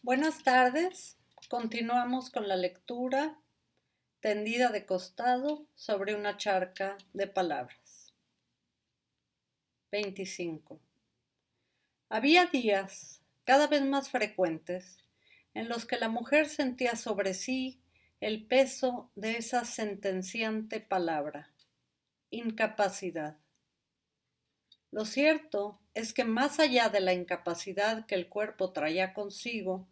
Buenas tardes. Continuamos con la lectura tendida de costado sobre una charca de palabras. 25. Había días cada vez más frecuentes en los que la mujer sentía sobre sí el peso de esa sentenciante palabra, incapacidad. Lo cierto es que más allá de la incapacidad que el cuerpo traía consigo,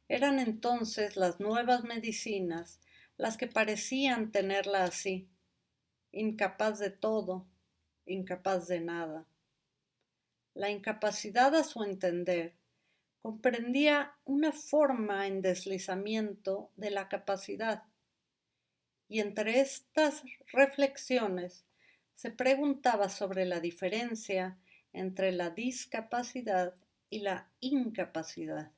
eran entonces las nuevas medicinas las que parecían tenerla así, incapaz de todo, incapaz de nada. La incapacidad, a su entender, comprendía una forma en deslizamiento de la capacidad, y entre estas reflexiones se preguntaba sobre la diferencia entre la discapacidad y la incapacidad,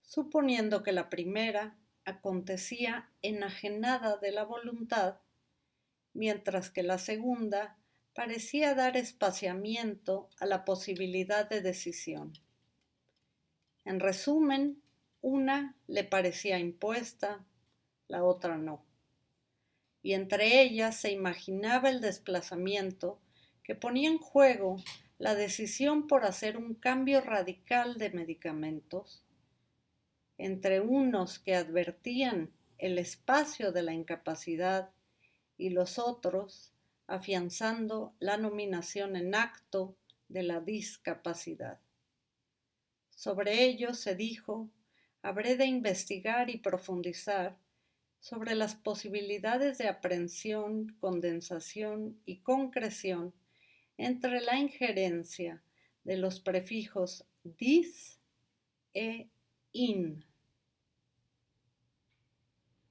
suponiendo que la primera acontecía enajenada de la voluntad, mientras que la segunda parecía dar espaciamiento a la posibilidad de decisión. En resumen, una le parecía impuesta, la otra no, y entre ellas se imaginaba el desplazamiento que ponía en juego la decisión por hacer un cambio radical de medicamentos, entre unos que advertían el espacio de la incapacidad y los otros afianzando la nominación en acto de la discapacidad. Sobre ello se dijo, habré de investigar y profundizar sobre las posibilidades de aprehensión, condensación y concreción entre la injerencia de los prefijos dis e in,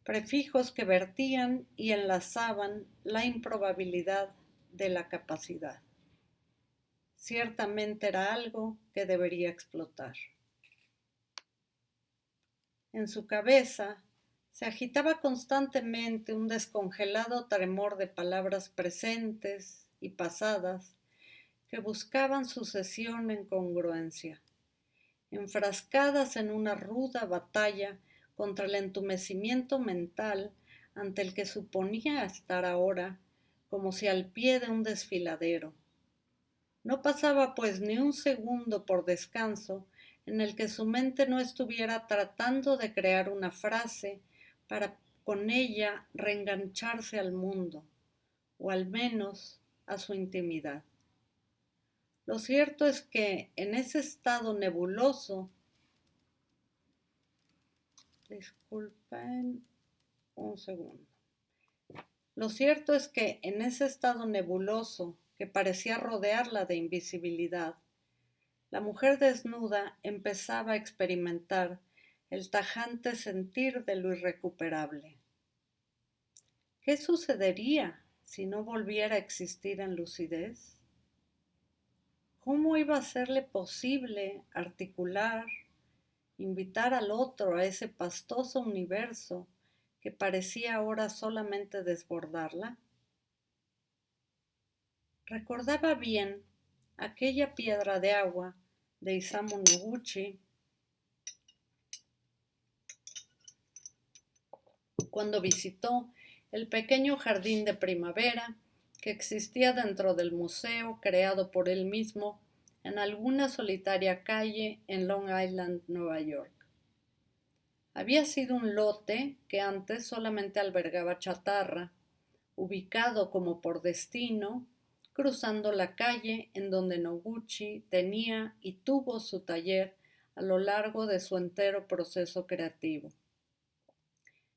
prefijos que vertían y enlazaban la improbabilidad de la capacidad. Ciertamente era algo que debería explotar. En su cabeza se agitaba constantemente un descongelado tremor de palabras presentes y pasadas que buscaban sucesión en congruencia, enfrascadas en una ruda batalla contra el entumecimiento mental ante el que suponía estar ahora como si al pie de un desfiladero. No pasaba pues ni un segundo por descanso en el que su mente no estuviera tratando de crear una frase para con ella reengancharse al mundo, o al menos a su intimidad. Lo cierto es que en ese estado nebuloso, disculpen un segundo, lo cierto es que en ese estado nebuloso que parecía rodearla de invisibilidad, la mujer desnuda empezaba a experimentar el tajante sentir de lo irrecuperable. ¿Qué sucedería si no volviera a existir en lucidez? ¿Cómo iba a serle posible articular, invitar al otro a ese pastoso universo que parecía ahora solamente desbordarla? Recordaba bien aquella piedra de agua de Isamu Noguchi cuando visitó el pequeño jardín de primavera que existía dentro del museo creado por él mismo en alguna solitaria calle en Long Island, Nueva York. Había sido un lote que antes solamente albergaba chatarra, ubicado como por destino, cruzando la calle en donde Noguchi tenía y tuvo su taller a lo largo de su entero proceso creativo.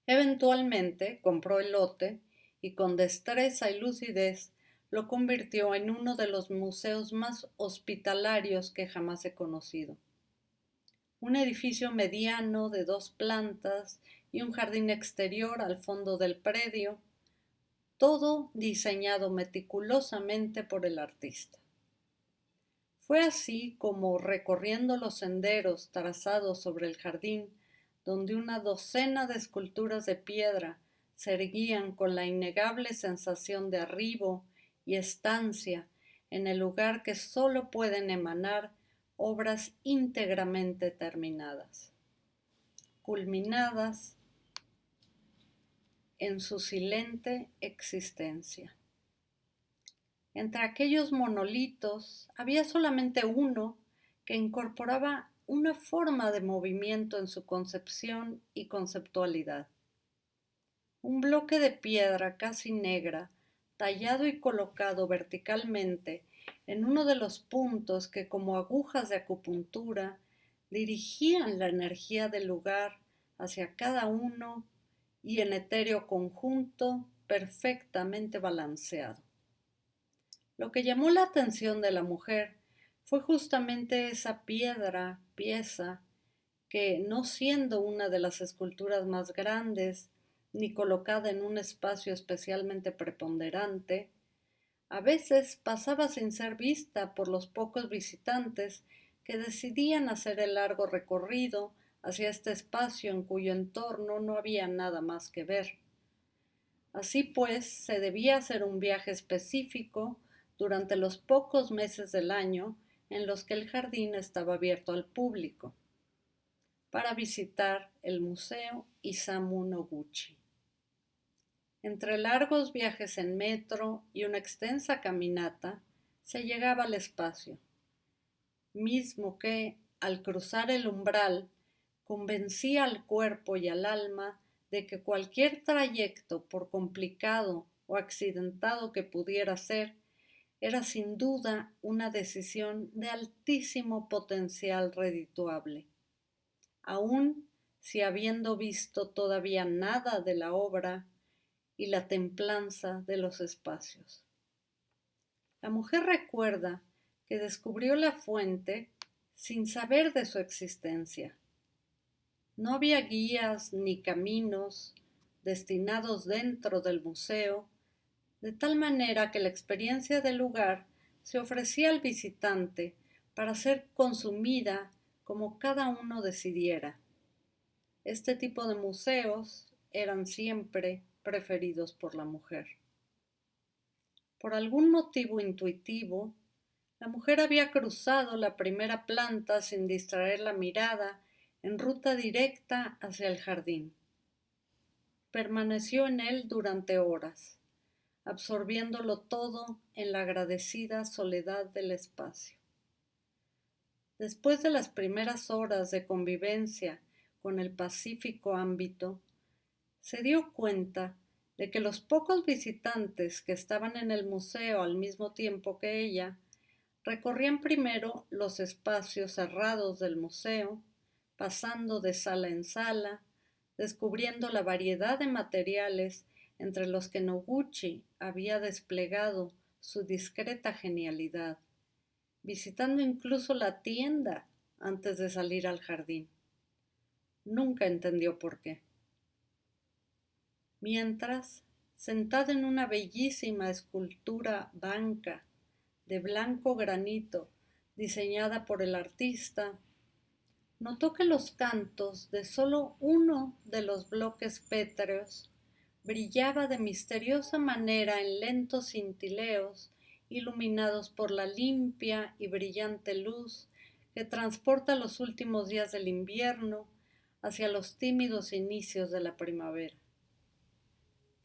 Eventualmente compró el lote y con destreza y lucidez lo convirtió en uno de los museos más hospitalarios que jamás he conocido. Un edificio mediano de 2 plantas y un jardín exterior al fondo del predio, todo diseñado meticulosamente por el artista. Fue así como, recorriendo los senderos trazados sobre el jardín, donde una docena de esculturas de piedra se erguían con la innegable sensación de arribo y estancia en el lugar que solo pueden emanar obras íntegramente terminadas, culminadas en su silente existencia. Entre aquellos monolitos había solamente uno que incorporaba una forma de movimiento en su concepción y conceptualidad. Un bloque de piedra casi negra, tallado y colocado verticalmente en uno de los puntos que, como agujas de acupuntura, dirigían la energía del lugar hacia cada uno y en etéreo conjunto perfectamente balanceado. Lo que llamó la atención de la mujer fue justamente esa pieza, que, no siendo una de las esculturas más grandes ni colocada en un espacio especialmente preponderante, a veces pasaba sin ser vista por los pocos visitantes que decidían hacer el largo recorrido hacia este espacio en cuyo entorno no había nada más que ver. Así pues, se debía hacer un viaje específico durante los pocos meses del año en los que el jardín estaba abierto al público, para visitar el Museo Isamu Noguchi. Entre largos viajes en metro y una extensa caminata, se llegaba al espacio, mismo que, al cruzar el umbral, convencía al cuerpo y al alma de que cualquier trayecto, por complicado o accidentado que pudiera ser, era sin duda una decisión de altísimo potencial redituable. Aun si, habiendo visto todavía nada de la obra y la templanza de los espacios. La mujer recuerda que descubrió la fuente sin saber de su existencia. No había guías ni caminos destinados dentro del museo, de tal manera que la experiencia del lugar se ofrecía al visitante para ser consumida como cada uno decidiera. Este tipo de museos eran siempre preferidos por la mujer. Por algún motivo intuitivo, la mujer había cruzado la primera planta sin distraer la mirada en ruta directa hacia el jardín. Permaneció en él durante horas, absorbiéndolo todo en la agradecida soledad del espacio. Después de las primeras horas de convivencia con el pacífico ámbito, se dio cuenta de que los pocos visitantes que estaban en el museo al mismo tiempo que ella recorrían primero los espacios cerrados del museo, pasando de sala en sala, descubriendo la variedad de materiales entre los que Noguchi había desplegado su discreta genialidad, visitando incluso la tienda antes de salir al jardín. Nunca entendió por qué. Mientras, sentada en una bellísima escultura banca de blanco granito diseñada por el artista, notó que los cantos de solo uno de los bloques pétreos brillaba de misteriosa manera en lentos cintileos iluminados por la limpia y brillante luz que transporta los últimos días del invierno hacia los tímidos inicios de la primavera.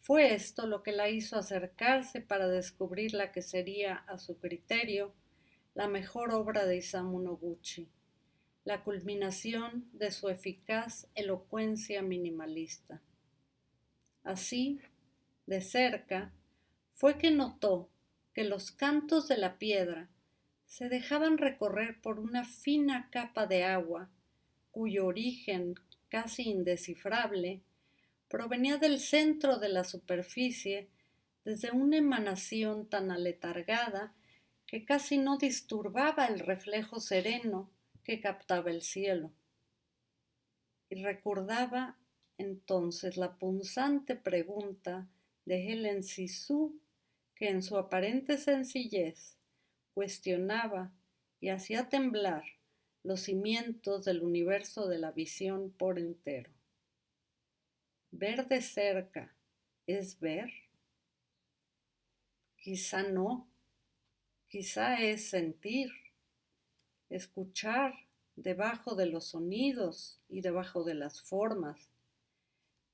Fue esto lo que la hizo acercarse para descubrir la que sería, a su criterio, la mejor obra de Isamu Noguchi, la culminación de su eficaz elocuencia minimalista. Así, de cerca, fue que notó que los cantos de la piedra se dejaban recorrer por una fina capa de agua, cuyo origen, casi indescifrable, provenía del centro de la superficie, desde una emanación tan aletargada que casi no disturbaba el reflejo sereno que captaba el cielo. Y recordaba entonces la punzante pregunta de Helen Sissu, que en su aparente sencillez cuestionaba y hacía temblar los cimientos del universo de la visión por entero. ¿Ver de cerca es ver? Quizá no, quizá es sentir. escuchar debajo de los sonidos y debajo de las formas.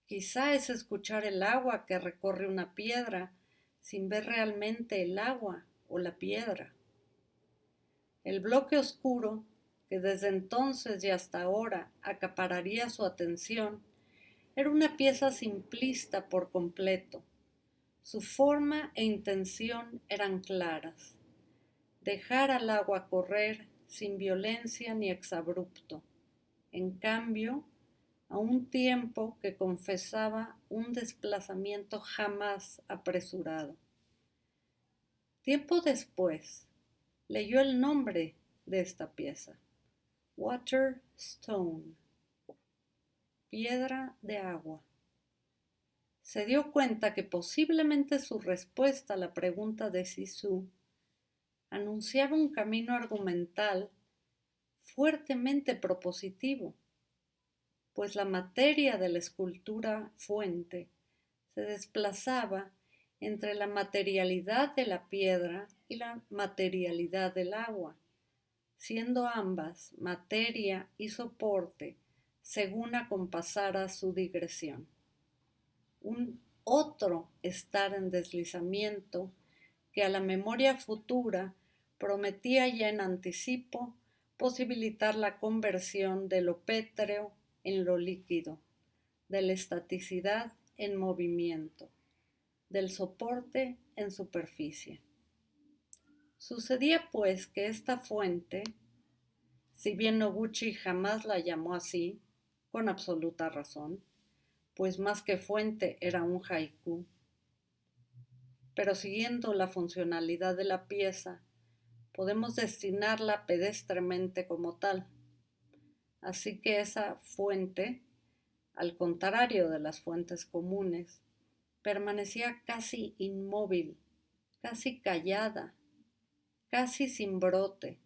Quizá es escuchar el agua que recorre una piedra sin ver realmente el agua o la piedra. El bloque oscuro, que desde entonces y hasta ahora acapararía su atención, era una pieza simplista por completo. Su forma e intención eran claras: dejar al agua correr sin violencia ni exabrupto. En cambio, a un tiempo que confesaba un desplazamiento jamás apresurado. Tiempo después, leyó el nombre de esta pieza: Water Stone, piedra de agua. Se dio cuenta que posiblemente su respuesta a la pregunta de Sisu anunciaba un camino argumental fuertemente propositivo, pues la materia de la escultura fuente se desplazaba entre la materialidad de la piedra y la materialidad del agua, siendo ambas materia y soporte según acompasara su digresión. Un otro estar en deslizamiento que a la memoria futura prometía ya en anticipo posibilitar la conversión de lo pétreo en lo líquido, de la estaticidad en movimiento, del soporte en superficie. Sucedía pues que esta fuente, si bien Noguchi jamás la llamó así, con absoluta razón, pues más que fuente era un haiku, pero siguiendo la funcionalidad de la pieza, podemos destinarla pedestremente como tal. Así que esa fuente, al contrario de las fuentes comunes, permanecía casi inmóvil, casi callada, casi sin brote.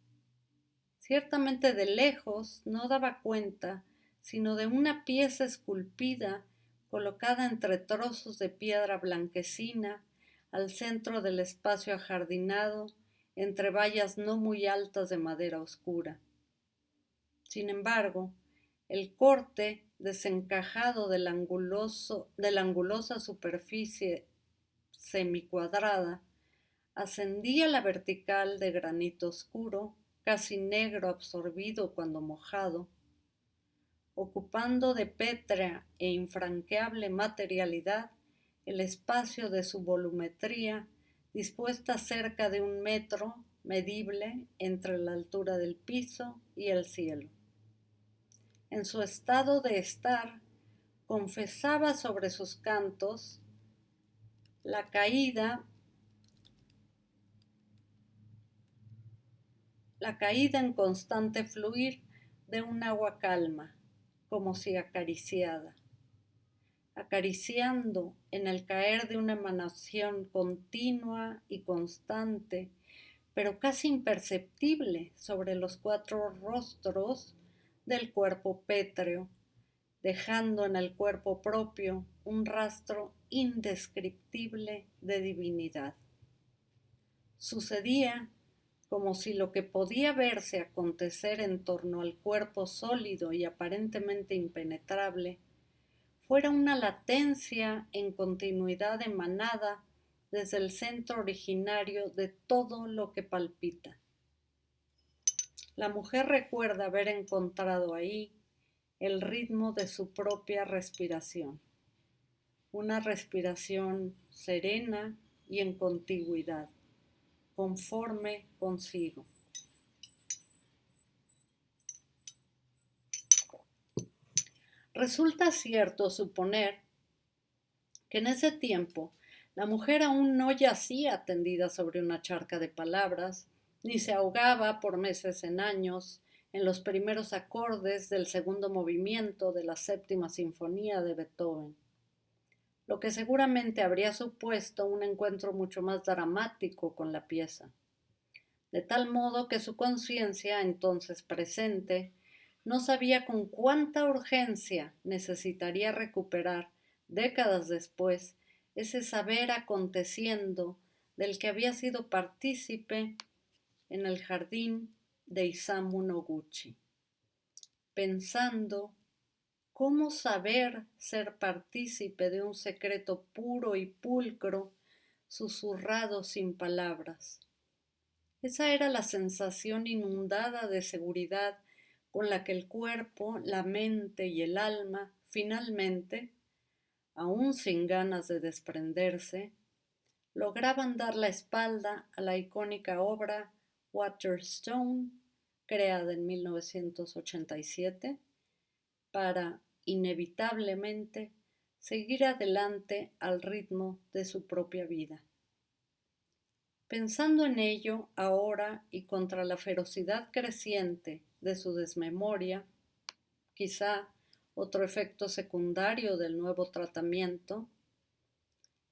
Ciertamente de lejos no daba cuenta sino de una pieza esculpida colocada entre trozos de piedra blanquecina al centro del espacio ajardinado entre vallas no muy altas de madera oscura. Sin embargo, el corte desencajado de la angulosa superficie semicuadrada ascendía la vertical de granito oscuro, casi negro absorbido cuando mojado, ocupando de pétrea e infranqueable materialidad el espacio de su volumetría, dispuesta cerca de 1 metro medible entre la altura del piso y el cielo. En su estado de estar, confesaba sobre sus cantos la caída en constante fluir de un agua calma, como si acariciada, acariciando en el caer de una emanación continua y constante, pero casi imperceptible sobre los 4 rostros del cuerpo pétreo, dejando en el cuerpo propio un rastro indescriptible de divinidad. Sucedía como si lo que podía verse acontecer en torno al cuerpo sólido y aparentemente impenetrable fuera una latencia en continuidad emanada desde el centro originario de todo lo que palpita. La mujer recuerda haber encontrado ahí el ritmo de su propia respiración, una respiración serena y en contigüidad, conforme consigo. Resulta cierto suponer que en ese tiempo la mujer aún no yacía tendida sobre una charca de palabras, ni se ahogaba por meses en años en los primeros acordes del segundo movimiento de la 7ª sinfonía de Beethoven, lo que seguramente habría supuesto un encuentro mucho más dramático con la pieza, de tal modo que su conciencia, entonces presente, no sabía con cuánta urgencia necesitaría recuperar, décadas después, ese saber aconteciendo del que había sido partícipe en el jardín de Isamu Noguchi, pensando cómo saber ser partícipe de un secreto puro y pulcro, susurrado sin palabras. Esa era la sensación inundada de seguridad con la que el cuerpo, la mente y el alma, finalmente, aún sin ganas de desprenderse, lograban dar la espalda a la icónica obra Waterstone, creada en 1987, para, inevitablemente, seguir adelante al ritmo de su propia vida. Pensando en ello ahora y contra la ferocidad creciente de su desmemoria, quizá otro efecto secundario del nuevo tratamiento,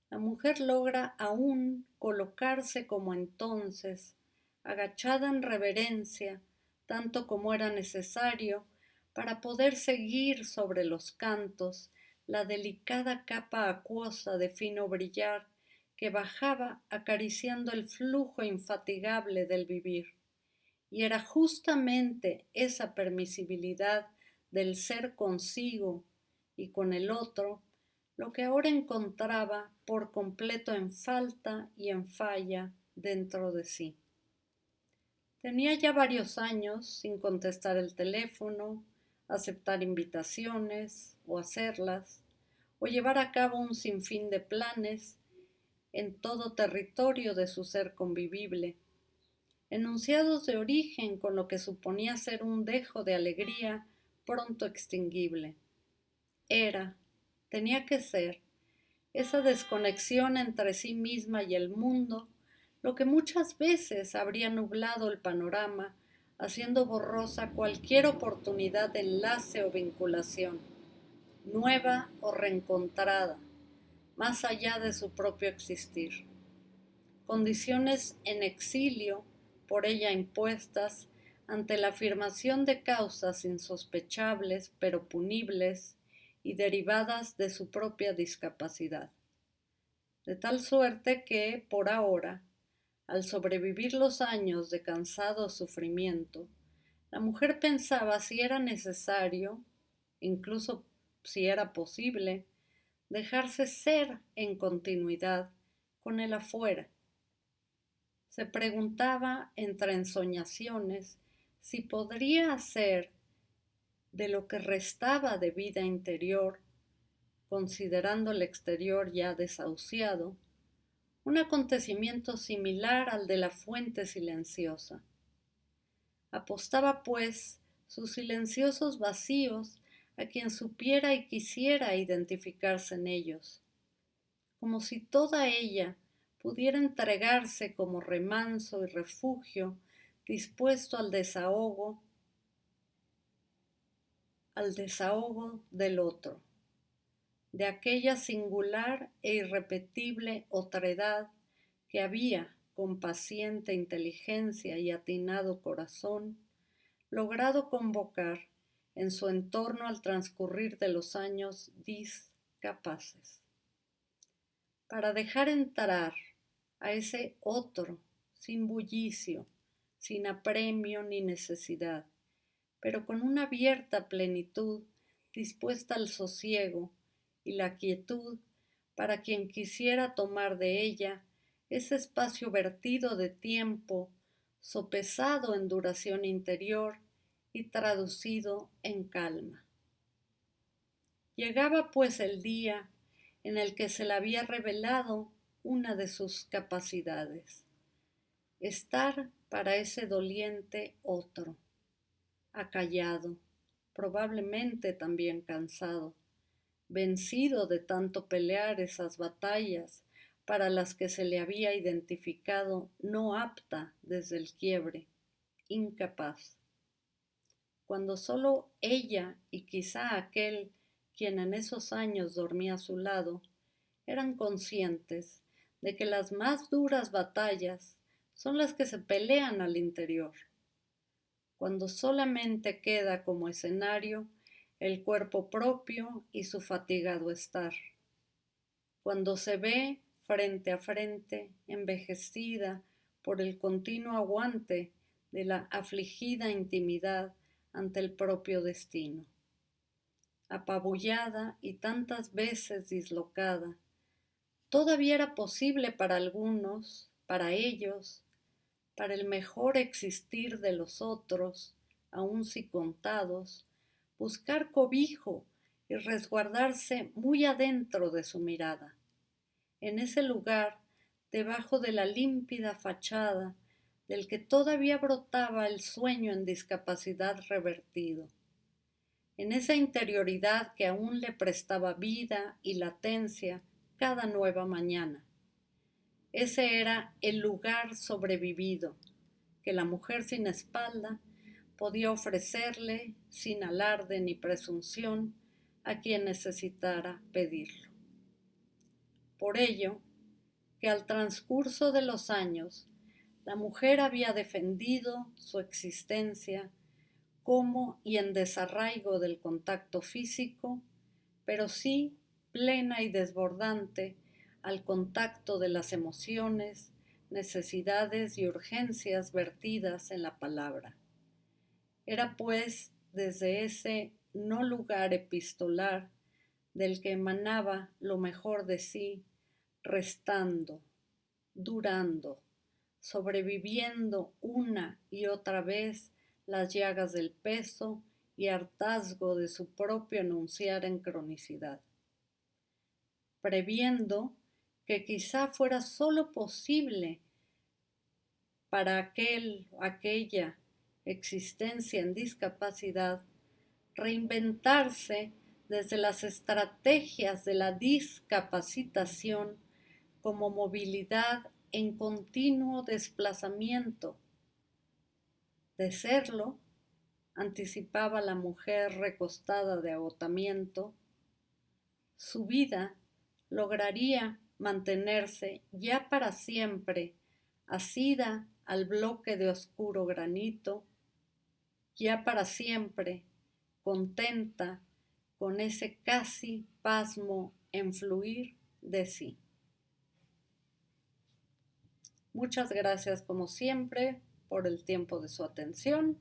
la mujer logra aún colocarse como entonces, agachada en reverencia, tanto como era necesario para poder seguir sobre los cantos la delicada capa acuosa de fino brillar que bajaba acariciando el flujo infatigable del vivir. Y era justamente esa permisibilidad del ser consigo y con el otro lo que ahora encontraba por completo en falta y en falla dentro de sí. Tenía ya varios años sin contestar el teléfono, aceptar invitaciones o hacerlas, o llevar a cabo un sinfín de planes en todo territorio de su ser convivible, enunciados de origen con lo que suponía ser un dejo de alegría pronto extinguible. Tenía que ser, esa desconexión entre sí misma y el mundo, lo que muchas veces habría nublado el panorama, haciendo borrosa cualquier oportunidad de enlace o vinculación, nueva o reencontrada, más allá de su propio existir. Condiciones en exilio, por ella impuestas, ante la afirmación de causas insospechables pero punibles y derivadas de su propia discapacidad. De tal suerte que, por ahora, al sobrevivir los años de cansado sufrimiento, la mujer pensaba si era necesario, incluso si era posible, dejarse ser en continuidad con el afuera. Se preguntaba entre ensoñaciones si podría hacer de lo que restaba de vida interior, considerando el exterior ya desahuciado, un acontecimiento similar al de la fuente silenciosa. Apostaba, pues, sus silenciosos vacíos a quien supiera y quisiera identificarse en ellos, como si toda ella pudiera entregarse como remanso y refugio dispuesto al desahogo del otro, de aquella singular e irrepetible otredad que había, con paciente inteligencia y atinado corazón, logrado convocar en su entorno al transcurrir de los años discapaces, para dejar entrar a ese otro sin bullicio, sin apremio ni necesidad, pero con una abierta plenitud dispuesta al sosiego y la quietud para quien quisiera tomar de ella ese espacio vertido de tiempo, sopesado en duración interior y traducido en calma. Llegaba pues el día en el que se le había revelado una de sus capacidades, estar para ese doliente otro, acallado, probablemente también cansado, vencido de tanto pelear esas batallas para las que se le había identificado no apta desde el quiebre, incapaz. Cuando solo ella y quizá aquel quien en esos años dormía a su lado eran conscientes de que las más duras batallas son las que se pelean al interior, cuando solamente queda como escenario el cuerpo propio y su fatigado estar, cuando se ve frente a frente, envejecida por el continuo aguante de la afligida intimidad ante el propio destino. Apabullada y tantas veces dislocada, todavía era posible para algunos, para ellos, para el mejor existir de los otros, aun si contados, buscar cobijo y resguardarse muy adentro de su mirada. En ese lugar, debajo de la límpida fachada, del que todavía brotaba el sueño en discapacidad revertido. En esa interioridad que aún le prestaba vida y latencia cada nueva mañana. Ese era el lugar sobrevivido que la mujer sin espalda podía ofrecerle sin alarde ni presunción a quien necesitara pedirlo. Por ello, que al transcurso de los años, la mujer había defendido su existencia como y en desarraigo del contacto físico, pero sí plena y desbordante al contacto de las emociones, necesidades y urgencias vertidas en la palabra. Era pues desde ese no lugar epistolar del que emanaba lo mejor de sí, restando, durando, sobreviviendo una y otra vez las llagas del peso y hartazgo de su propio enunciar en cronicidad, previendo que quizá fuera sólo posible para aquella existencia en discapacidad reinventarse desde las estrategias de la discapacitación como movilidad en continuo desplazamiento. De serlo, anticipaba la mujer recostada de agotamiento, su vida lograría mantenerse ya para siempre asida al bloque de oscuro granito, ya para siempre contenta con ese casi pasmo en fluir de sí. Muchas gracias como siempre por el tiempo de su atención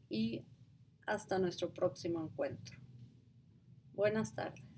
y hasta nuestro próximo encuentro. Buenas tardes.